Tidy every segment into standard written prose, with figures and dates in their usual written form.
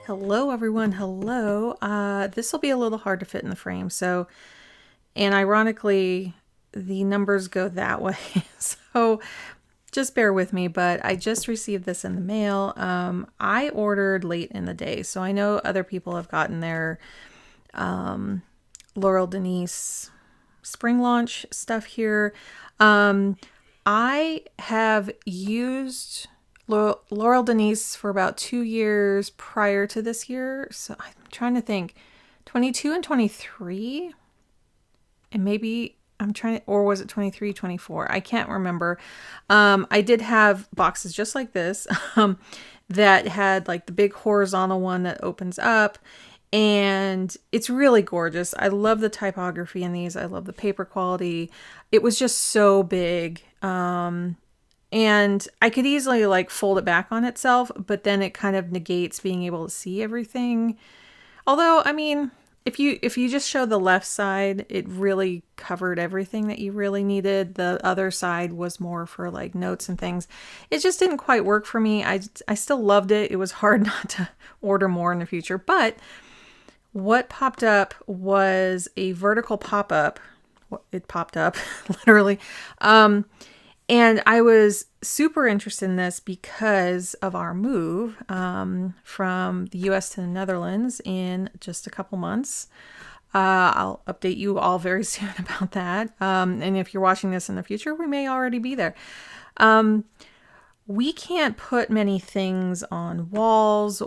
Hello everyone, hello. This will be a little hard to fit in the frame, and ironically, the numbers go that way, so just bear with me, but I just received this in the mail. I ordered late in the day, so I know other people have gotten their Laurel Denise spring launch stuff here. I have used Laurel Denise for about 2 years prior to this year. So I'm trying to think 22 and 23. And maybe or was it 23, 24? I can't remember. I did have boxes just like this that had like the big horizontal one that opens up. And it's really gorgeous. I love the typography in these. I love the paper quality. It was just so big. And I could easily like fold it back on itself, but then it kind of negates being able to see everything. Although, I mean, if you just show the left side, it really covered everything that you really needed. The other side was more for like notes and things. It just didn't quite work for me. I still loved it. It was hard not to order more in the future, but what popped up was a vertical pop-up. It popped up literally. And I was super interested in this because of our move from the US to the Netherlands in just a couple months. I'll update you all very soon about that. And if you're watching this in the future, we may already be there. We can't put many things on walls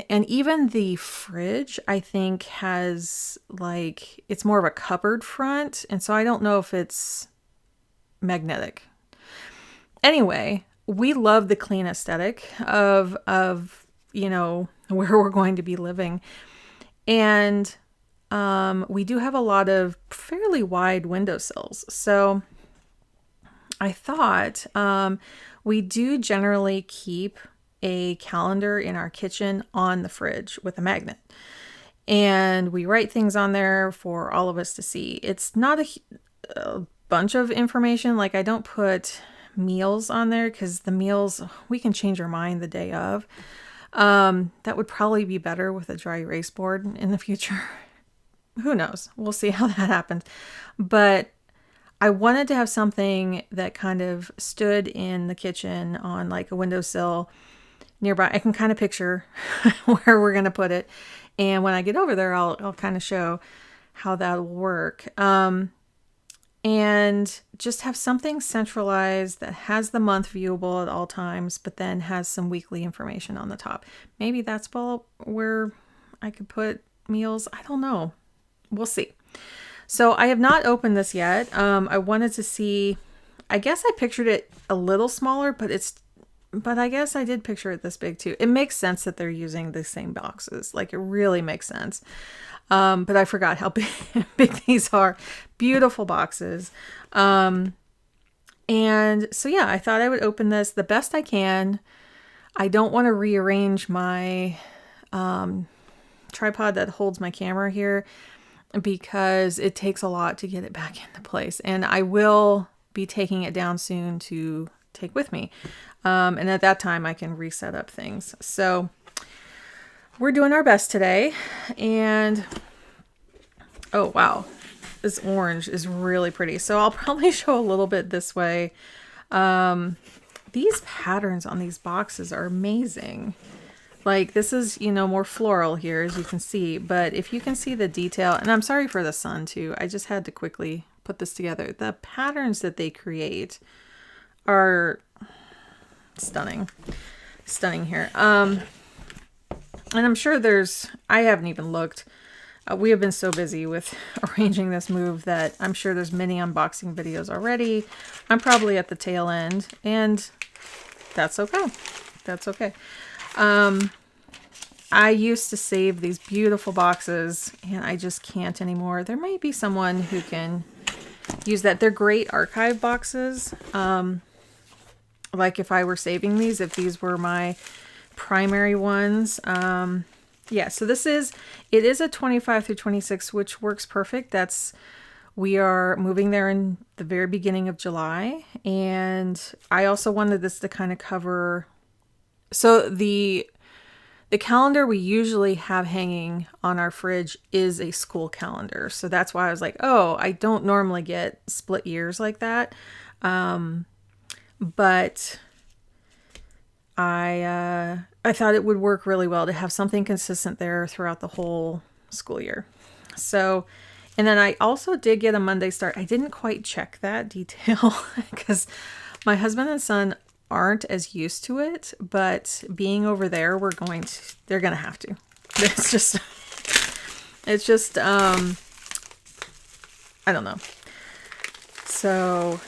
and even the fridge, I think, has like, it's more of a cupboard front. And so I don't know if it's magnetic. Anyway, we love the clean aesthetic of where we're going to be living. And we do have a lot of fairly wide windowsills. So I thought we do generally keep a calendar in our kitchen on the fridge with a magnet. And we write things on there for all of us to see. It's not a bunch of information. Like, I don't put meals on there because the meals, we can change our mind the day of. That would probably be better with a dry erase board in the future. Who knows? We'll see how that happens. But I wanted to have something that kind of stood in the kitchen on like a windowsill nearby. I can kind of picture where we're going to put it. And when I get over there, I'll kind of show how that'll work. And just have something centralized that has the month viewable at all times, but then has some weekly information on the top. Maybe that's where I could put meals. I don't know. We'll see. So I have not opened this yet. I wanted to see, I guess I pictured it a little smaller, but I guess I did picture it this big too. It makes sense that they're using the same boxes. Like, it really makes sense. But I forgot how big these are. Beautiful boxes. And so, yeah, I thought I would open this the best I can. I don't want to rearrange my tripod that holds my camera here because it takes a lot to get it back into place. And I will be taking it down soon to take with me. And at that time, I can reset up things. So we're doing our best today. And oh, wow. This orange is really pretty. So I'll probably show a little bit this way. These patterns on these boxes are amazing. Like, this is, more floral here, as you can see. But if you can see the detail, and I'm sorry for the sun too. I just had to quickly put this together. The patterns that they create are stunning here. And I'm sure I haven't even looked. We have been so busy with arranging this move that I'm sure there's many unboxing videos already. I'm probably at the tail end, and that's okay. That's okay. I used to save these beautiful boxes, and I just can't anymore. There might be someone who can use that. They're great archive boxes. Like if I were saving these, if these were my primary ones. Yeah, so it is a 25 through 26, which works perfect. We are moving there in the very beginning of July. And I also wanted this to kind of cover, so the the calendar we usually have hanging on our fridge is a school calendar. So that's why I was like, oh, I don't normally get split years like that. But I thought it would work really well to have something consistent there throughout the whole school year. So, and then I also did get a Monday start. I didn't quite check that detail because my husband and son aren't as used to it, but being over there, they're going to have to. It's just, I don't know. So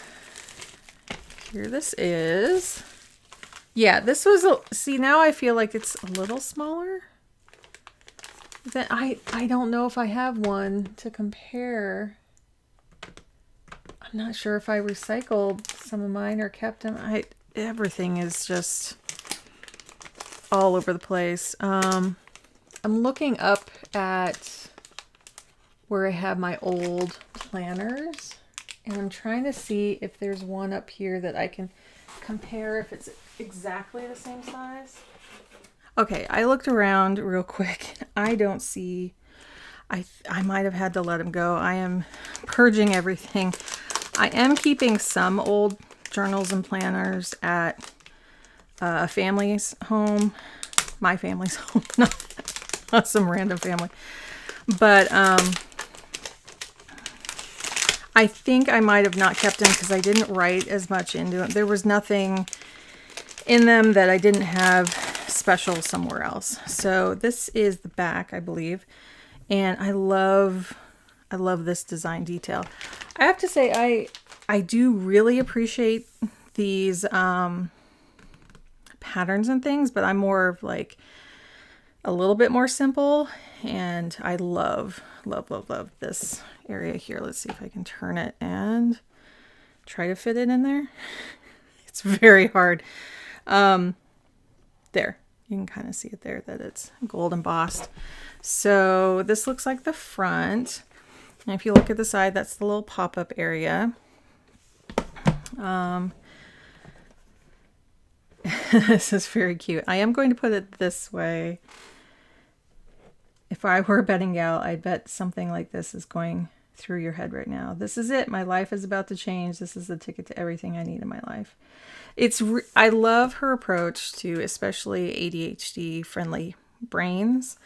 here this is. Yeah, this was, see, now I feel like it's a little smaller. Then I don't know if I have one to compare. I'm not sure if I recycled some of mine or kept them. Everything is just all over the place. I'm looking up at where I have my old planners, and I'm trying to see if there's one up here that I can compare if it's exactly the same size. Okay, I looked around real quick. I don't see, I might have had to let him go. I am purging everything. I am keeping some old journals and planners at a family's home, my family's home, not some random family. But I think I might have not kept them because I didn't write as much into them. There was nothing in them that I didn't have special somewhere else. So this is the back, I believe. And I love this design detail. I have to say, I do really appreciate these patterns and things, but I'm more of like a little bit more simple. And I love this area here. Let's see if I can turn it and try to fit it in there. It's very hard. There, you can kind of see it there that it's gold embossed. So this looks like the front. And if you look at the side, that's the little pop-up area. This is very cute. I am going to put it this way. If I were a betting gal, I'd bet something like this is going through your head right now. This is it. My life is about to change. This is the ticket to everything I need in my life. I love her approach to especially ADHD-friendly brains.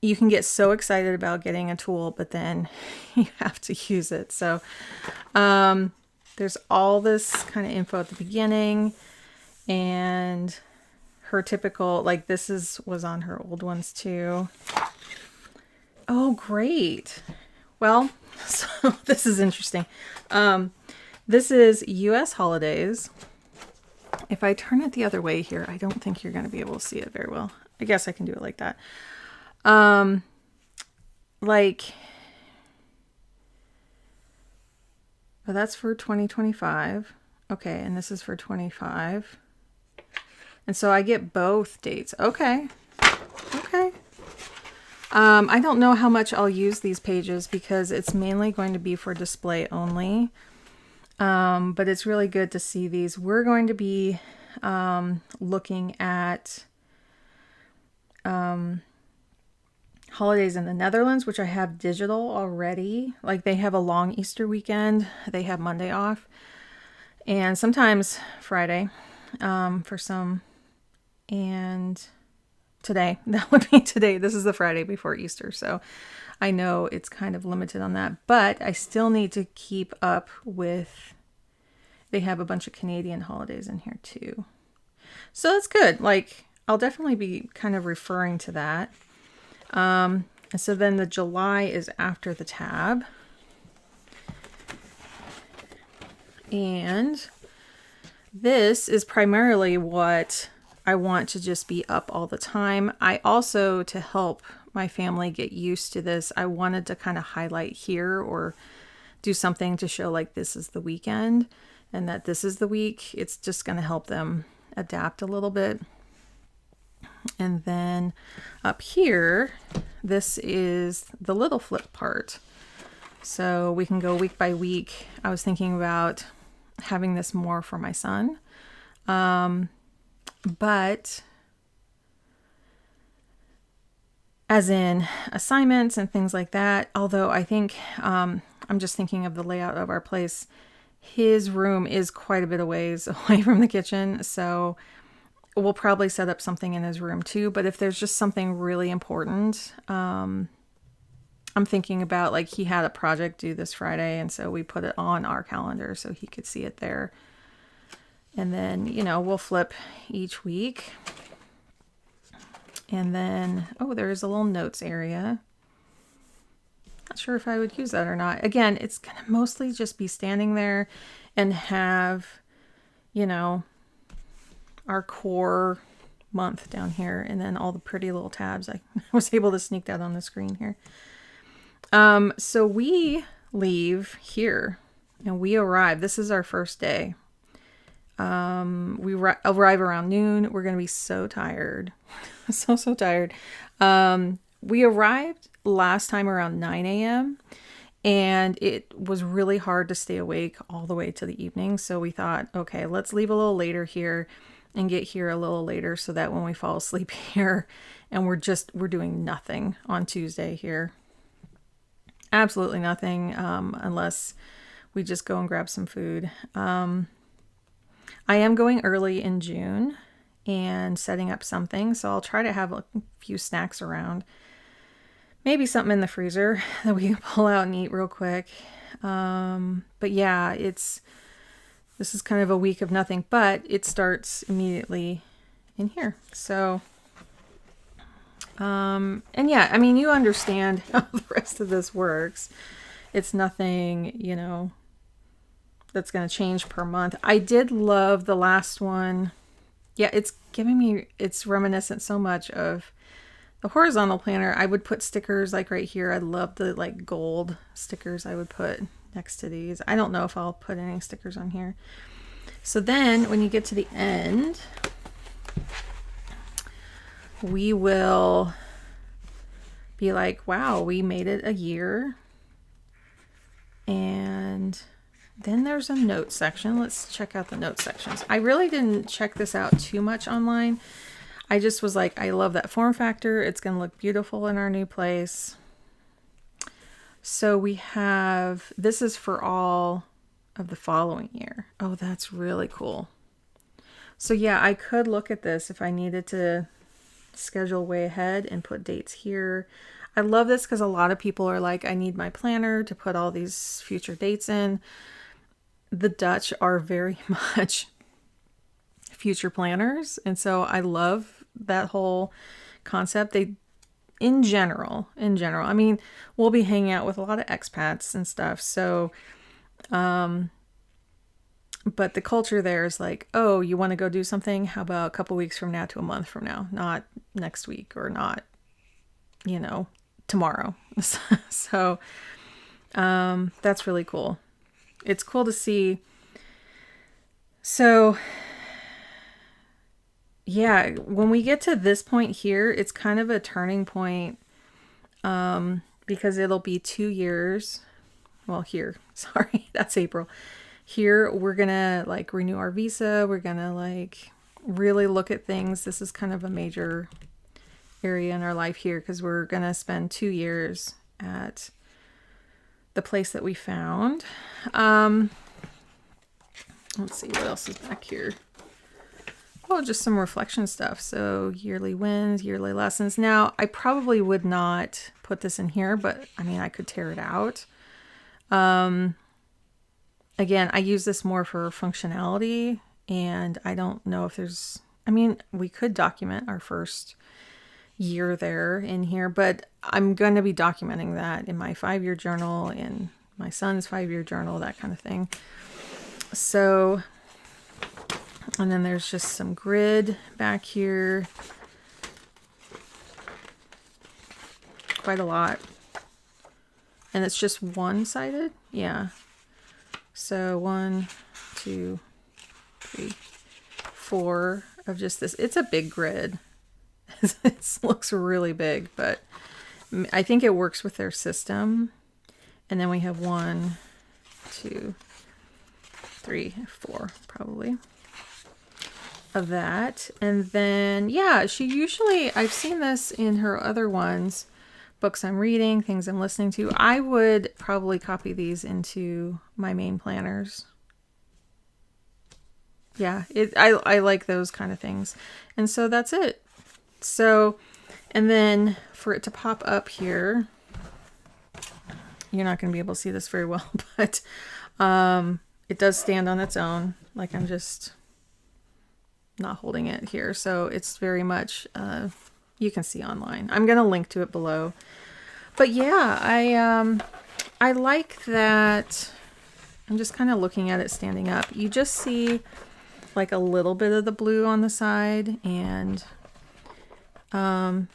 You can get so excited about getting a tool, but then you have to use it. So there's all this kind of info at the beginning, and her typical, like this was on her old ones too. Oh, great. Well, so this is interesting. This is U.S. holidays. If I turn it the other way here, I don't think you're going to be able to see it very well. I guess I can do it like that. Oh, that's for 2025. Okay, and this is for 25. And so I get both dates. Okay. Okay. I don't know how much I'll use these pages because it's mainly going to be for display only. But it's really good to see these. We're going to be looking at holidays in the Netherlands, which I have digital already. Like they have a long Easter weekend. They have Monday off. And sometimes Friday for some. And today, that would be today. This is the Friday before Easter. So I know it's kind of limited on that. But I still need to keep up with... They have a bunch of Canadian holidays in here too. So that's good. Like, I'll definitely be kind of referring to that. And so then the July is after the tab. And this is primarily what I want to just be up all the time. I also, to help my family get used to this, I wanted to kind of highlight here or do something to show like this is the weekend and that this is the week. It's just going to help them adapt a little bit. And then up here, this is the little flip part. So we can go week by week. I was thinking about having this more for my son. But as in assignments and things like that. Although I think, I'm just thinking of the layout of our place. His room is quite a bit of ways away from the kitchen, so we'll probably set up something in his room too. But if there's just something really important, I'm thinking about, like, he had a project due this Friday, and so we put it on our calendar so he could see it there. And then, you know, we'll flip each week. And then, oh, there's a little notes area. Not sure if I would use that or not. Again, it's going to mostly just be standing there and have, you know, our core month down here, and then all the pretty little tabs. I was able to sneak that on the screen here. So we leave here and we arrive. This is our first day. We arrive around noon. We're going to be so tired. so tired. We arrived last time around 9 a.m. and it was really hard to stay awake all the way to the evening. So we thought, okay, let's leave a little later here and get here a little later so that when we fall asleep here and we're doing nothing on Tuesday here. Absolutely nothing, unless we just go and grab some food. I am going early in June and setting up something, so I'll try to have a few snacks around. Maybe something in the freezer that we can pull out and eat real quick. But yeah, this is kind of a week of nothing, but it starts immediately in here. So, and yeah, I mean, you understand how the rest of this works. It's nothing, you know, that's going to change per month. I did love the last one. Yeah, it's reminiscent so much of the horizontal planner. I would put stickers like right here. I love the like gold stickers I would put next to these. I don't know if I'll put any stickers on here. So then when you get to the end, we will be like, wow, we made it a year. And then there's a note section. Let's check out the note sections. I really didn't check this out too much online. I just was like, I love that form factor. It's going to look beautiful in our new place. So we have, this is for all of the following year. Oh, that's really cool. So yeah, I could look at this if I needed to schedule way ahead and put dates here. I love this because a lot of people are like, I need my planner to put all these future dates in. The Dutch are very much future planners. And so I love that whole concept. In general, I mean, we'll be hanging out with a lot of expats and stuff. So, but the culture there is like, oh, you want to go do something? How about a couple weeks from now to a month from now? Not next week or not, you know, tomorrow. So, that's really cool. It's cool to see. So, yeah, when we get to this point here, it's kind of a turning point, because it'll be 2 years. Well, here, sorry, that's April. Here, we're gonna like renew our visa. We're gonna like really look at things. This is kind of a major area in our life here because we're gonna spend 2 years at the place that we found. Let's see what else is back here. Oh, just some reflection stuff. So yearly wins, yearly lessons. Now, I probably would not put this in here, but I mean, I could tear it out. Again, I use this more for functionality, and I don't know if there's, I mean, we could document our first year there in here, but I'm going to be documenting that in my 5-year journal, in my son's 5-year journal, that kind of thing. So, and then there's just some grid back here. Quite a lot. And it's just one-sided? Yeah. So 1, 2, 3, 4 of just this. It's a big grid. It looks really big, but I think it works with their system. And then we have 1, 2, 3, 4 probably. of that. And then, yeah, she usually, I've seen this in her other ones, books I'm reading, things I'm listening to. I would probably copy these into my main planners. Yeah, I like those kind of things. And so that's it. So, and then for it to pop up here, you're not going to be able to see this very well, but it does stand on its own. Like I'm just not holding it here. So it's very much, you can see online. I'm going to link to it below. But yeah, I like that. I'm just kind of looking at it standing up. You just see like a little bit of the blue on the side, and the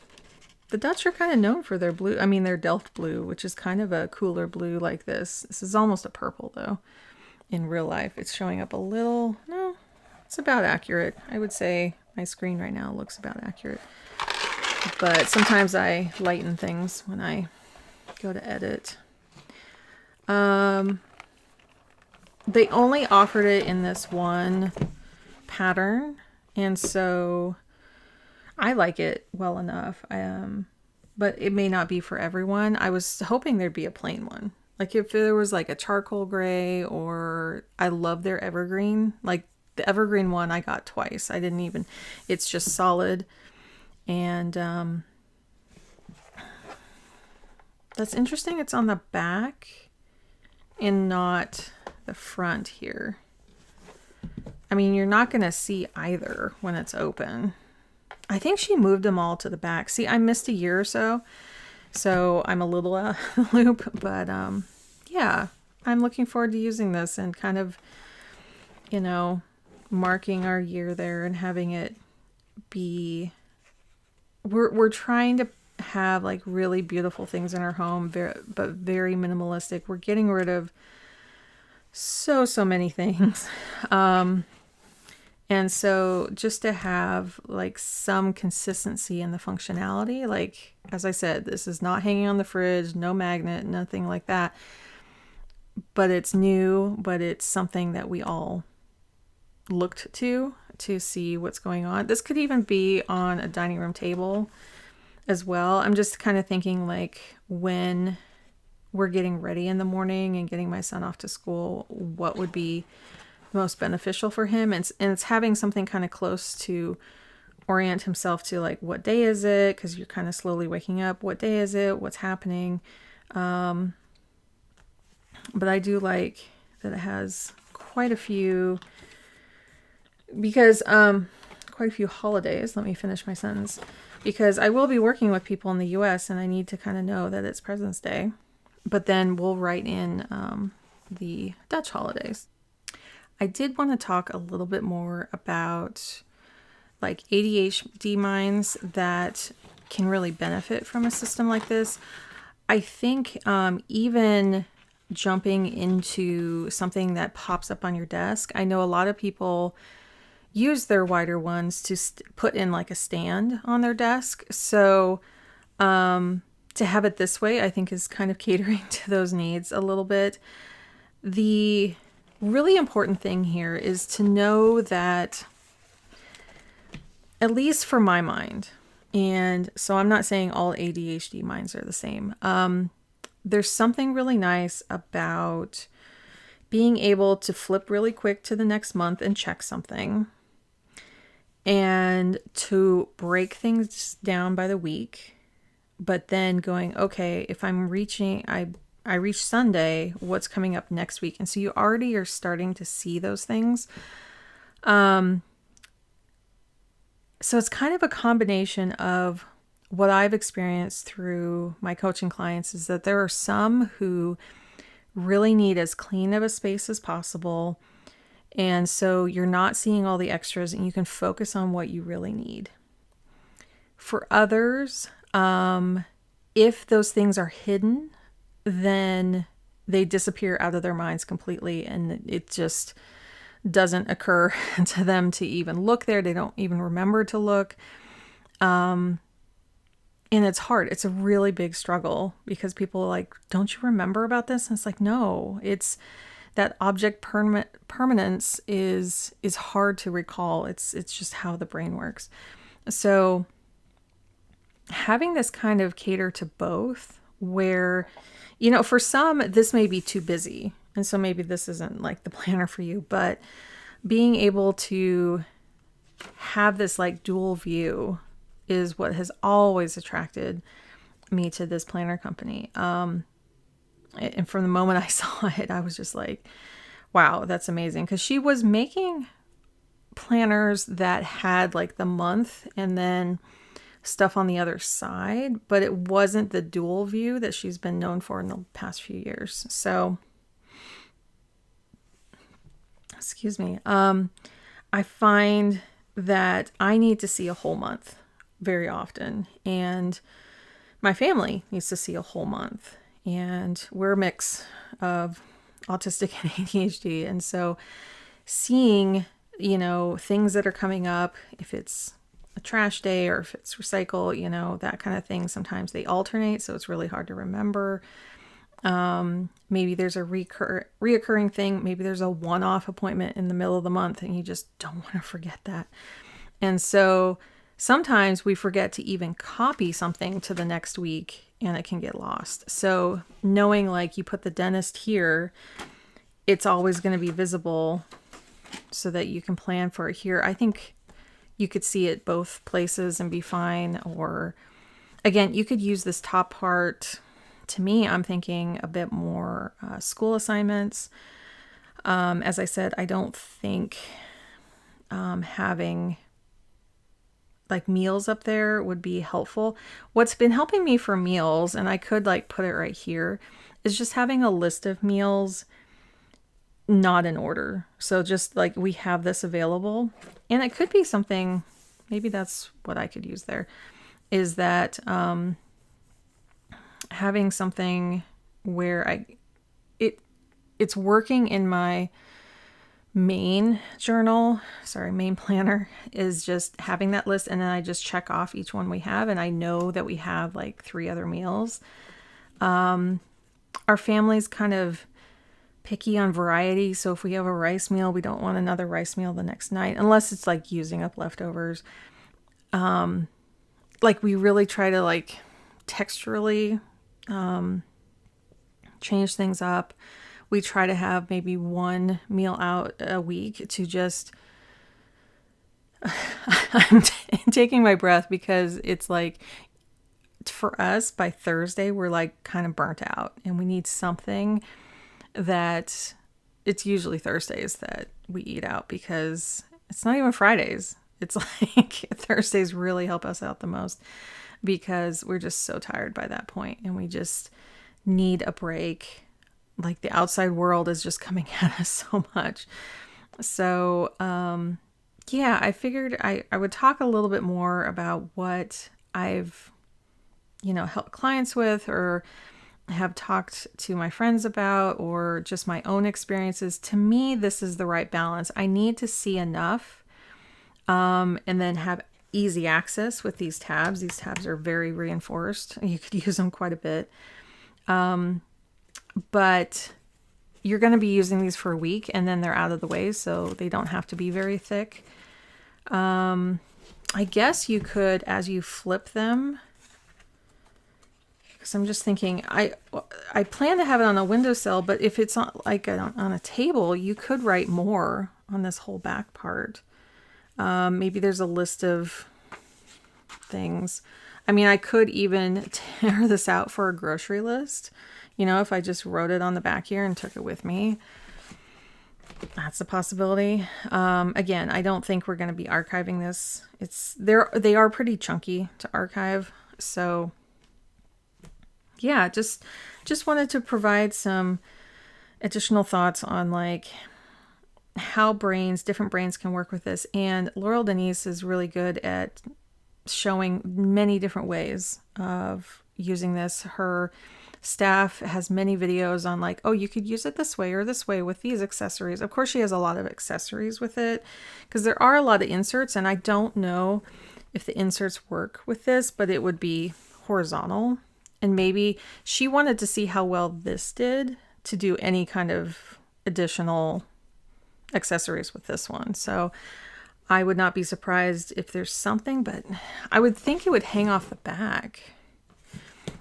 Dutch are kind of known for their blue. I mean, their Delft blue, which is kind of a cooler blue like this. This is almost a purple though. In real life, it's showing up a little, no, it's about accurate. I would say my screen right now looks about accurate. But sometimes I lighten things when I go to edit. They only offered it in this one pattern, and so I like it well enough. But it may not be for everyone. I was hoping there'd be a plain one. Like if there was like a charcoal gray, or I love their evergreen. Like the evergreen one I got twice. I didn't even, it's just solid. And that's interesting. It's on the back and not the front here. I mean, you're not going to see either when it's open. I think she moved them all to the back. See, I missed a year or so, so I'm a little out of the loop. But yeah, I'm looking forward to using this and kind of, you know, marking our year there and having it be. We're trying to have like really beautiful things in our home, but very minimalistic. We're getting rid of so many things. And so just to have like some consistency in the functionality, like, as I said, this is not hanging on the fridge, no magnet, nothing like that, but it's new, but it's something that we all looked to see what's going on. This could even be on a dining room table as well. I'm just kind of thinking like when we're getting ready in the morning and getting my son off to school, what would be most beneficial for him, and it's having something kind of close to orient himself to, like, what day is it, because you're kind of slowly waking up, what day is it, what's happening. But I do like that it has quite a few, because quite a few holidays. Let me finish my sentence, because I will be working with people in the US and I need to kind of know that it's President's Day, but then we'll write in the Dutch holidays. I did want to talk a little bit more about like ADHD minds that can really benefit from a system like this. I think even jumping into something that pops up on your desk. I know a lot of people use their wider ones to put in like a stand on their desk. So to have it this way, I think is kind of catering to those needs a little bit. The really important thing here is to know that, at least for my mind, and so I'm not saying all ADHD minds are the same. There's something really nice about being able to flip really quick to the next month and check something, and to break things down by the week, but then going, okay, if I'm reaching, I reach Sunday, what's coming up next week? And so you already are starting to see those things. So it's kind of a combination of what I've experienced through my coaching clients, is that there are some who really need as clean of a space as possible. And so you're not seeing all the extras and you can focus on what you really need. For others, if those things are hidden, then they disappear out of their minds completely, and it just doesn't occur to them to even look there. They don't even remember to look. And it's hard. It's a really big struggle, because people are like, don't you remember about this? And it's like, no, it's that object permanence is hard to recall. It's just how the brain works. So having this kind of cater to both, where, for some, this may be too busy. And so maybe this isn't like the planner for you, but being able to have this like dual view is what has always attracted me to this planner company. And from the moment I saw it, I was just like, wow, that's amazing. Because she was making planners that had like the month and then stuff on the other side, but it wasn't the dual view that she's been known for in the past few years. So, excuse me. I find that I need to see a whole month very often, and my family needs to see a whole month, and we're a mix of autistic and ADHD. And so seeing, things that are coming up, if it's a trash day or if it's recycle, that kind of thing, sometimes they alternate. So it's really hard to remember. Maybe there's a reoccurring thing. Maybe there's a one-off appointment in the middle of the month and you just don't want to forget that. And so sometimes we forget to even copy something to the next week and it can get lost. So knowing like you put the dentist here, it's always going to be visible so that you can plan for it here. I think you could see it both places and be fine. Or again, you could use this top part. To me, I'm thinking a bit more school assignments. As I said, I don't think having like meals up there would be helpful. What's been helping me for meals, and I could like put it right here, is just having a list of meals not in order. So just like we have this available, and it could be something, maybe that's what I could use there, is that having something where it's working in my main planner, is just having that list, and then I just check off each one we have, and I know that we have like 3 other meals. Our family's kind of picky on variety, so if we have a rice meal, we don't want another rice meal the next night, unless it's like using up leftovers. Like we really try to like texturally change things up. We try to have maybe 1 meal out a week to just I'm taking my breath, because it's like for us by Thursday we're like kind of burnt out and we need something that, it's usually Thursdays that we eat out, because it's not even Fridays. It's like Thursdays really help us out the most, because we're just so tired by that point and we just need a break. Like the outside world is just coming at us so much. So, yeah, I figured I would talk a little bit more about what I've, helped clients with, or have talked to my friends about, or just my own experiences. To me, this is the right balance. I need to see enough, and then have easy access with these tabs. These tabs are very reinforced. You could use them quite a bit. But you're going to be using these for a week and then they're out of the way, so they don't have to be very thick. I guess you could, as you flip them, because I'm just thinking, I plan to have it on a windowsill, but if it's on like on a table, you could write more on this whole back part. Maybe there's a list of things. I mean, I could even tear this out for a grocery list. If I just wrote it on the back here and took it with me, that's a possibility. Again, I don't think we're going to be archiving this. They are pretty chunky to archive. So yeah, just wanted to provide some additional thoughts on like how different brains can work with this. And Laurel Denise is really good at showing many different ways of using this. Her staff has many videos on like, oh, you could use it this way or this way with these accessories. Of course, she has a lot of accessories with it, because there are a lot of inserts, and I don't know if the inserts work with this, but it would be horizontal. And maybe she wanted to see how well this did to do any kind of additional accessories with this one. So I would not be surprised if there's something, but I would think it would hang off the back,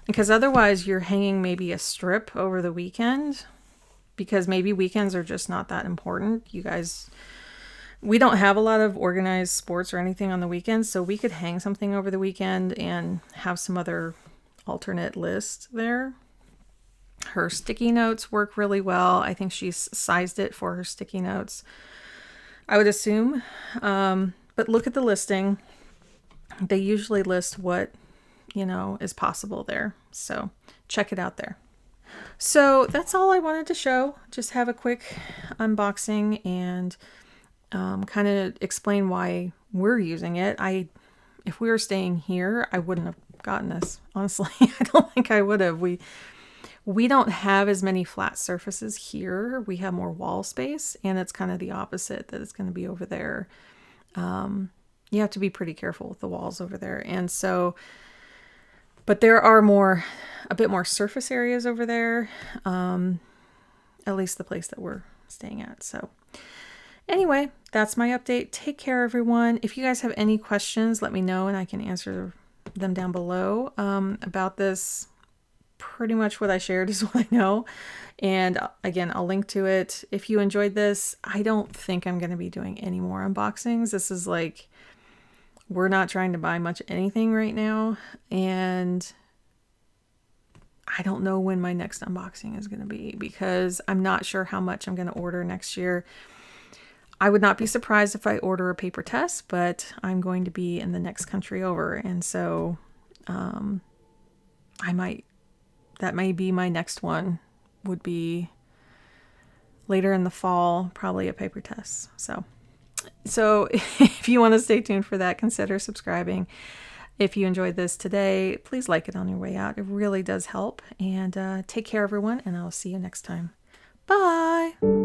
because otherwise you're hanging maybe a strip over the weekend, because maybe weekends are just not that important. You guys, we don't have a lot of organized sports or anything on the weekends, so we could hang something over the weekend and have some other alternate list there. Her sticky notes work really well. I think she's sized it for her sticky notes, I would assume. But look at the listing. They usually list what, is possible there. So check it out there. So that's all I wanted to show. Just have a quick unboxing and kind of explain why we're using it. If we were staying here, I wouldn't have gotten this. Honestly, I don't think I would have. We don't have as many flat surfaces here. We have more wall space, and it's kind of the opposite, that it's going to be over there. You have to be pretty careful with the walls over there. And so, but there are a bit more surface areas over there, at least the place that we're staying at. So anyway, that's my update. Take care, everyone. If you guys have any questions, let me know and I can answer them down below. About this, pretty much what I shared is what I know. And again, I'll link to it. If you enjoyed this, I don't think I'm going to be doing any more unboxings. This is like, we're not trying to buy much anything right now. And I don't know when my next unboxing is going to be, because I'm not sure how much I'm going to order next year. I would not be surprised if I order a paper test, but I'm going to be in the next country over. And so that may be my next one, would be later in the fall, probably a paper test. So if you want to stay tuned for that, consider subscribing. If you enjoyed this today, please like it on your way out. It really does help. And take care, everyone, and I'll see you next time. Bye.